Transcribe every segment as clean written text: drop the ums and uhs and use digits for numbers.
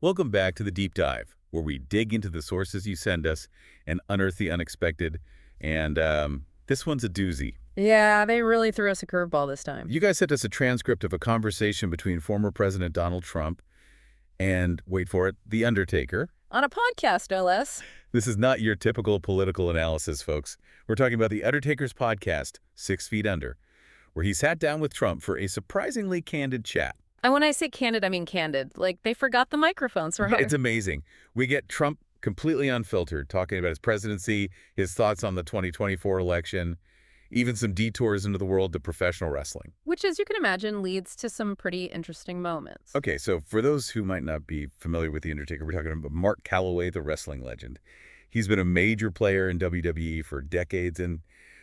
Welcome back to the Deep Dive, where we dig into the sources you send us and unearth the unexpected. And this one's a doozy. Yeah, they really threw us a curveball this time. You guys sent us a transcript of a conversation between former President Donald Trump and, wait for it, The Undertaker. On a podcast, no less. This is not your typical political analysis, folks. We're talking about The Undertaker's podcast, 6 Feet Under, where he sat down with Trump for a surprisingly candid chat. And when I say candid, I mean candid. Like, they forgot the microphones, right? It's amazing. We get Trump completely unfiltered, talking about his presidency, his thoughts on the 2024 election, even some detours into the world of professional wrestling. Which, as you can imagine, leads to some pretty interesting moments. Okay, so for those who might not be familiar with The Undertaker, we're talking about Mark Calloway, the wrestling legend. He's been a major player in WWE for decades, and,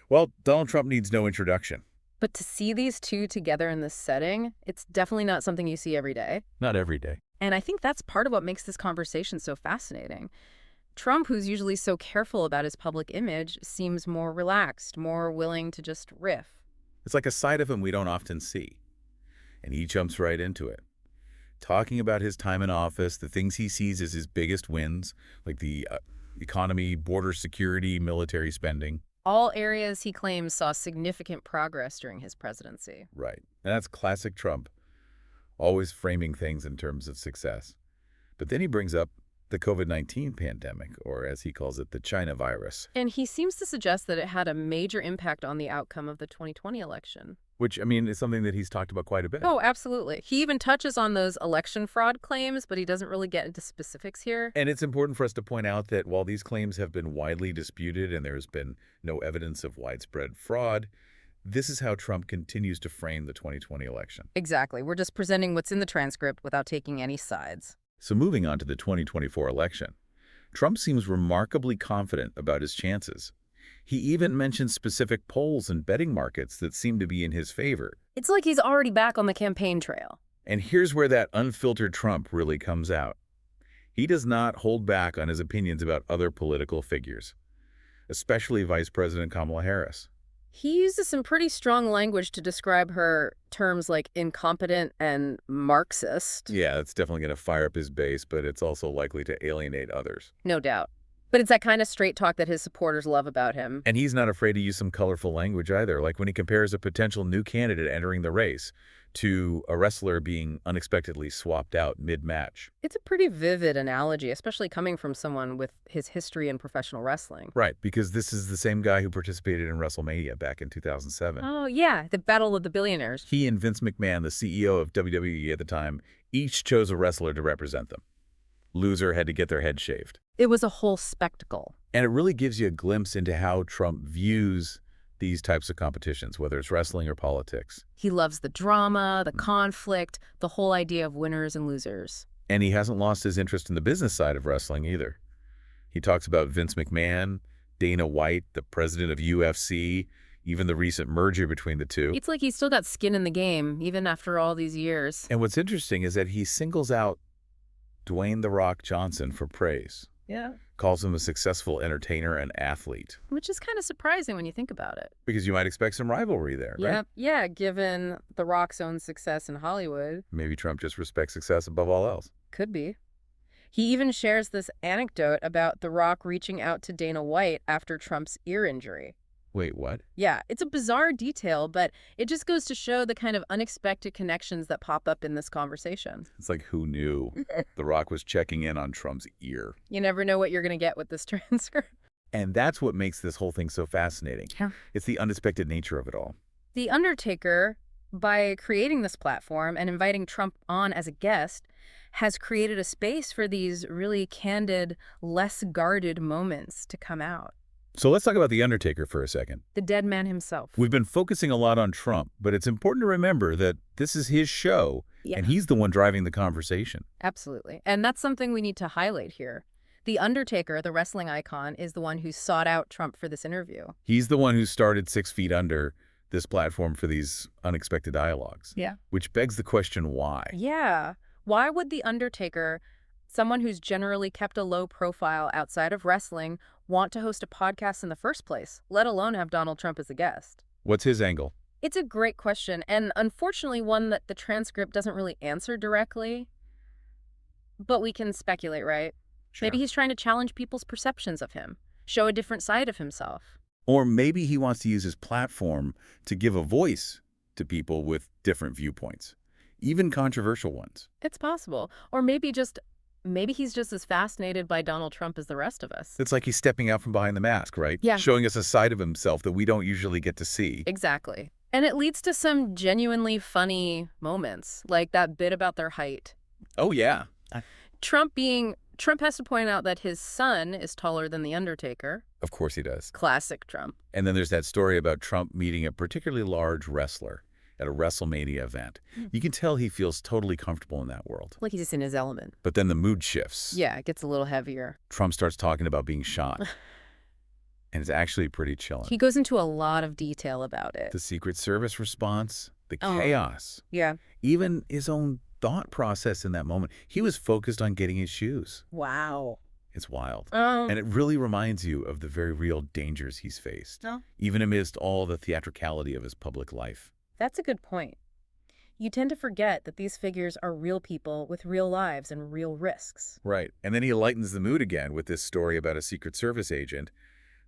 well, Donald Trump needs no introduction. But to see these two together in this setting, it's definitely not something you see every day. Not every day. And I think that's part of what makes this conversation so fascinating. Trump, who's usually so careful about his public image, seems more relaxed, more willing to just riff. It's like a side of him we don't often see. And he jumps right into it, talking about his time in office, the things he sees as his biggest wins, like the economy, border security, military spending. All areas he claims saw significant progress during his presidency. Right. And that's classic Trump, always framing things in terms of success. But then he brings up the COVID-19 pandemic, or as he calls it, the China virus. And he seems to suggest that it had a major impact on the outcome of the 2020 election. Which, I mean, is something that he's talked about quite a bit. Oh, absolutely. He even touches on those election fraud claims, but he doesn't really get into specifics here. And it's important for us to point out that while these claims have been widely disputed and there's been no evidence of widespread fraud, this is how Trump continues to frame the 2020 election. Exactly. We're just presenting what's in the transcript without taking any sides. So moving on to the 2024 election, Trump seems remarkably confident about his chances. He even mentions specific polls and betting markets that seem to be in his favor. It's like he's already back on the campaign trail. And here's where that unfiltered Trump really comes out. He does not hold back on his opinions about other political figures, especially Vice President Kamala Harris. He uses some pretty strong language to describe her, terms like incompetent and Marxist. Yeah, that's definitely going to fire up his base, but it's also likely to alienate others. No doubt. But it's that kind of straight talk that his supporters love about him. And he's not afraid to use some colorful language either, like when he compares a potential new candidate entering the race to a wrestler being unexpectedly swapped out mid-match. It's a pretty vivid analogy, especially coming from someone with his history in professional wrestling. Right, because this is the same guy who participated in WrestleMania back in 2007. Oh, yeah, the Battle of the Billionaires. He and Vince McMahon, the CEO of WWE at the time, each chose a wrestler to represent them. Loser had to get their head shaved. It was a whole spectacle. And it really gives you a glimpse into how Trump views these types of competitions, whether it's wrestling or politics. He loves the drama, the conflict, the whole idea of winners and losers. And he hasn't lost his interest in the business side of wrestling either. He talks about Vince McMahon, Dana White, the president of UFC, even the recent merger between the two. It's like he's still got skin in the game, even after all these years. And what's interesting is that he singles out Dwayne "The Rock" Johnson for praise. Yeah. Calls him a successful entertainer and athlete. Which is kind of surprising when you think about it. Because you might expect some rivalry there, Yeah, right? yeah, given The Rock's own success in Hollywood. Maybe Trump just respects success above all else. Could be. He even shares this anecdote about The Rock reaching out to Dana White after Trump's ear injury. Wait, what? Yeah, it's a bizarre detail, but it just goes to show the kind of unexpected connections that pop up in this conversation. It's like, who knew? The Rock was checking in on Trump's ear. You never know what you're going to get with this transcript. And that's what makes this whole thing so fascinating. Yeah. It's the unexpected nature of it all. The Undertaker, by creating this platform and inviting Trump on as a guest, has created a space for these really candid, less guarded moments to come out. So let's talk about The Undertaker for a second. The dead man himself. We've been focusing a lot on Trump, but it's important to remember that this is his show, Yeah. and he's the one driving the conversation. Absolutely. And that's something we need to highlight here. The Undertaker, the wrestling icon, is the one who sought out Trump for this interview. He's the one who started 6 Feet Under, this platform for these unexpected dialogues. Yeah. Which begs the question, why? Yeah. Why would The Undertaker, someone who's generally kept a low profile outside of wrestling, want to host a podcast in the first place, let alone have Donald Trump as a guest? What's his angle? It's a great question, and unfortunately one that the transcript doesn't really answer directly. But we can speculate, right? Maybe Sure. he's trying to challenge people's perceptions of him, show a different side of himself. Or maybe he wants to use his platform to give a voice to people with different viewpoints, even controversial ones. It's possible. Or maybe he's just as fascinated by Donald Trump as the rest of us. It's like he's stepping out from behind the mask, right? Yeah. Showing us a side of himself that we don't usually get to see. Exactly. And it leads to some genuinely funny moments, like that bit about their height. Oh, yeah. Trump has to point out that his son is taller than The Undertaker. Of course he does. Classic Trump. And then there's that story about Trump meeting a particularly large wrestler at a WrestleMania event. You can tell he feels totally comfortable in that world. Like he's just in his element. But then the mood shifts. Yeah, it gets a little heavier. Trump starts talking about being shot. And it's actually pretty chilling. He goes into a lot of detail about it. The Secret Service response, the Oh. chaos, Yeah. even his own thought process in that moment. He was focused on getting his shoes. Wow. It's wild. Oh. And it really reminds you of the very real dangers he's faced, No. even amidst all the theatricality of his public life. That's a good point. You tend to forget that these figures are real people with real lives and real risks. Right. And then he lightens the mood again with this story about a Secret Service agent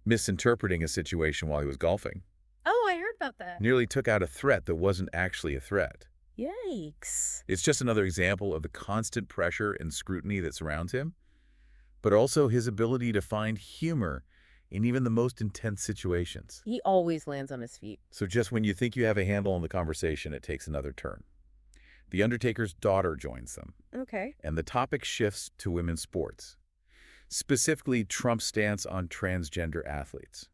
misinterpreting a situation while he was golfing. Oh, I heard about that. Nearly took out a threat that wasn't actually a threat. Yikes. It's just another example of the constant pressure and scrutiny that surrounds him, but also his ability to find humor in even the most intense situations. He always lands on his feet. So just when you think you have a handle on the conversation, it takes another turn. The Undertaker's daughter joins them, Okay. and the topic shifts to women's sports, specifically Trump's stance on transgender athletes.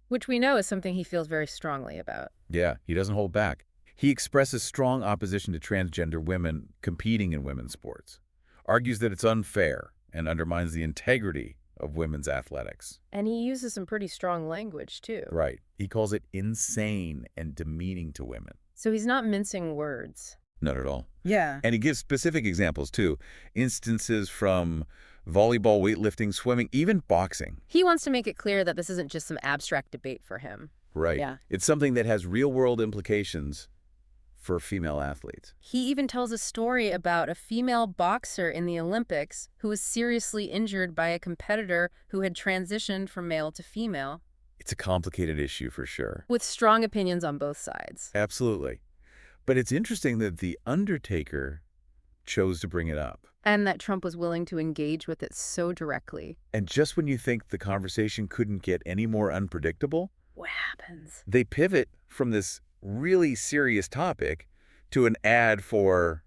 Which we know is something he feels very strongly about. Yeah, he doesn't hold back. He expresses strong opposition to transgender women competing in women's sports, argues that it's unfair and undermines the integrity of women's athletics. And he uses some pretty strong language, too. Right. He calls it insane and demeaning to women. So he's not mincing words. Not at all. Yeah. And he gives specific examples, too. Instances from volleyball, weightlifting, swimming, even boxing. He wants to make it clear that this isn't just some abstract debate for him. Right. Yeah. It's something that has real-world implications for female athletes. He even tells a story about a female boxer in the Olympics who was seriously injured by a competitor who had transitioned from male to female, It's a complicated issue for sure. with strong opinions on both sides. Absolutely. But it's interesting that The Undertaker chose to bring it up. And that Trump was willing to engage with it so directly. And just when you think the conversation couldn't get any more unpredictable, What happens? they pivot from this really serious topic to an ad for,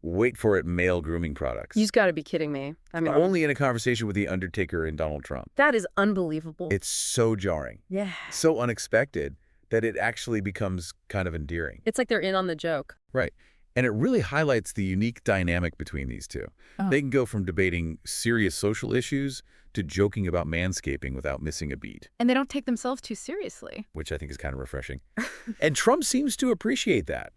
wait for it, male grooming products. You've got to be kidding me. I mean, Only in a conversation with The Undertaker and Donald Trump. that is unbelievable. It's so jarring, Yeah. so unexpected that it actually becomes kind of endearing. It's like they're in on the joke. Right. And it really highlights the unique dynamic between these two. Oh. They can go from debating serious social issues to joking about manscaping without missing a beat, And they don't take themselves too seriously. which I think is kind of refreshing. And Trump seems to appreciate that.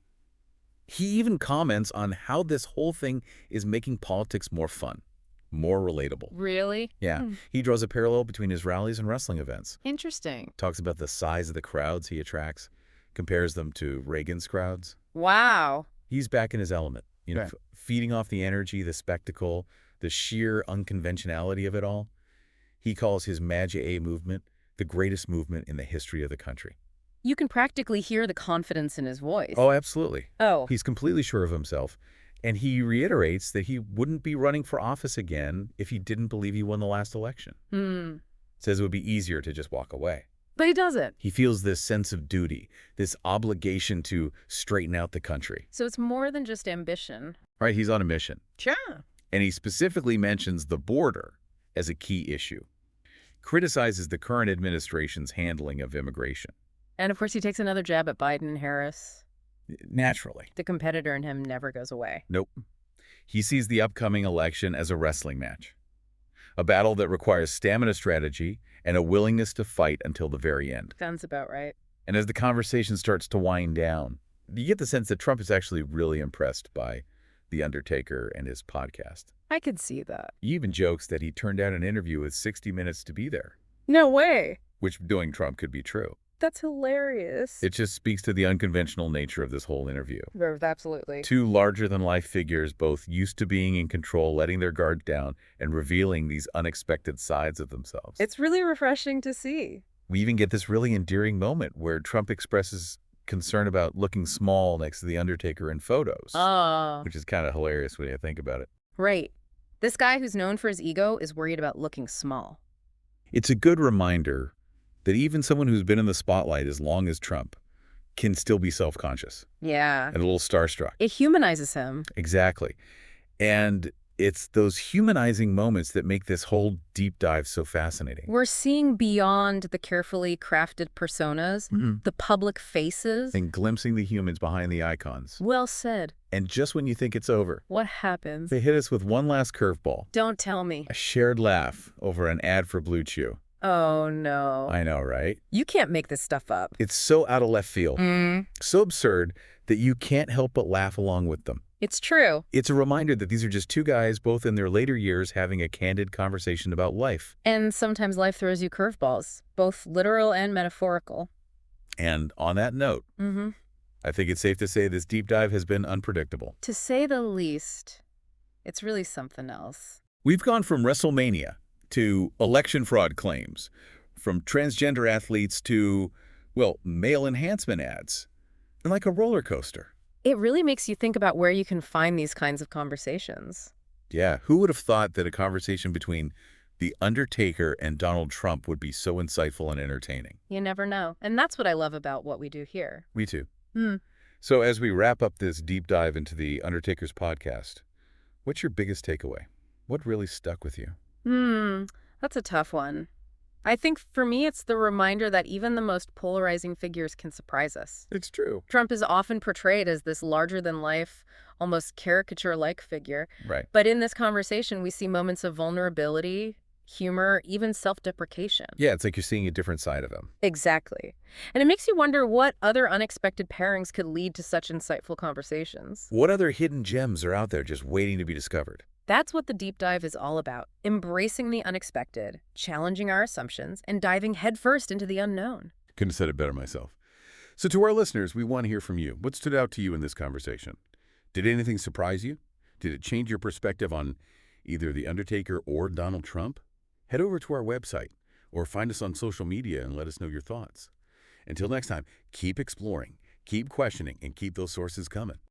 He even comments on how this whole thing is making politics more fun, more relatable. Really? Yeah, he draws a parallel between his rallies and wrestling events. Interesting. Talks about the size of the crowds he attracts, compares them to Reagan's crowds. Wow. He's back in his element, Right. feeding off the energy, the spectacle, the sheer unconventionality of it all. He calls his Magi A movement the greatest movement in the history of the country. You can practically hear the confidence in his voice. Oh, absolutely. Oh. He's completely sure of himself, and he reiterates that he wouldn't be running for office again if he didn't believe he won the last election. Says it would be easier to just walk away. But he doesn't. He feels this sense of duty, this obligation to straighten out the country. So it's more than just ambition. Right? He's on a mission. Sure. And he specifically mentions the border as a key issue. Criticizes the current administration's handling of immigration. And of course, he takes another jab at Biden and Harris. Naturally. The competitor in him never goes away. Nope. He sees the upcoming election as a wrestling match. A battle that requires stamina strategy and a willingness to fight until the very end. Sounds about right. And as the conversation starts to wind down, you get the sense that Trump is actually really impressed by The Undertaker and his podcast. I could see that. He even jokes that he turned down an interview with 60 Minutes to be there, No way. which doing Trump could be true. That's hilarious. It just speaks to the unconventional nature of this whole interview. Absolutely. Two larger-than-life figures, both used to being in control, letting their guard down, and revealing these unexpected sides of themselves. It's really refreshing to see. We even get this really endearing moment where Trump expresses concern about looking small next to The Undertaker in photos, Oh, which is kind of hilarious when you think about it. right. This guy who's known for his ego is worried about looking small. It's a good reminder that even someone who's been in the spotlight as long as Trump can still be self-conscious Yeah. and a little starstruck. It humanizes him. Exactly. And it's those humanizing moments that make this whole deep dive so fascinating. We're seeing beyond the carefully crafted personas, the public faces. And glimpsing the humans behind the icons. Well said. And just when you think it's over, What happens? they hit us with one last curveball. Don't tell me. A shared laugh over an ad for Blue Chew. Oh, no. I know, right? You can't make this stuff up. It's so out of left field, so absurd that you can't help but laugh along with them. It's true. It's a reminder that these are just two guys, both in their later years, having a candid conversation about life. And sometimes life throws you curveballs, both literal and metaphorical. And on that note, I think it's safe to say this deep dive has been unpredictable. To say the least, it's really something else. We've gone from WrestleMania to election fraud claims, from transgender athletes to, well, male enhancement ads, and like a roller coaster. It really makes you think about where you can find these kinds of conversations. Yeah, who would have thought that a conversation between The Undertaker and Donald Trump would be so insightful and entertaining? You never know. And that's what I love about what we do here. Me too. So as we wrap up this deep dive into The Undertaker's podcast, what's your biggest takeaway? What really stuck with you? That's a tough one. I think for me, it's the reminder that even the most polarizing figures can surprise us. It's true. Trump is often portrayed as this larger-than-life, almost caricature-like figure. Right. But in this conversation, we see moments of vulnerability, humor, even self-deprecation. Yeah, it's like you're seeing a different side of him. Exactly. And it makes you wonder what other unexpected pairings could lead to such insightful conversations. What other hidden gems are out there just waiting to be discovered? That's what the deep dive is all about. Embracing the unexpected, challenging our assumptions, and diving headfirst into the unknown. Couldn't have said it better myself. So to our listeners, we want to hear from you. What stood out to you in this conversation? Did anything surprise you? Did it change your perspective on either The Undertaker or Donald Trump? Head over to our website or find us on social media and let us know your thoughts. Until next time, keep exploring, keep questioning, and keep those sources coming.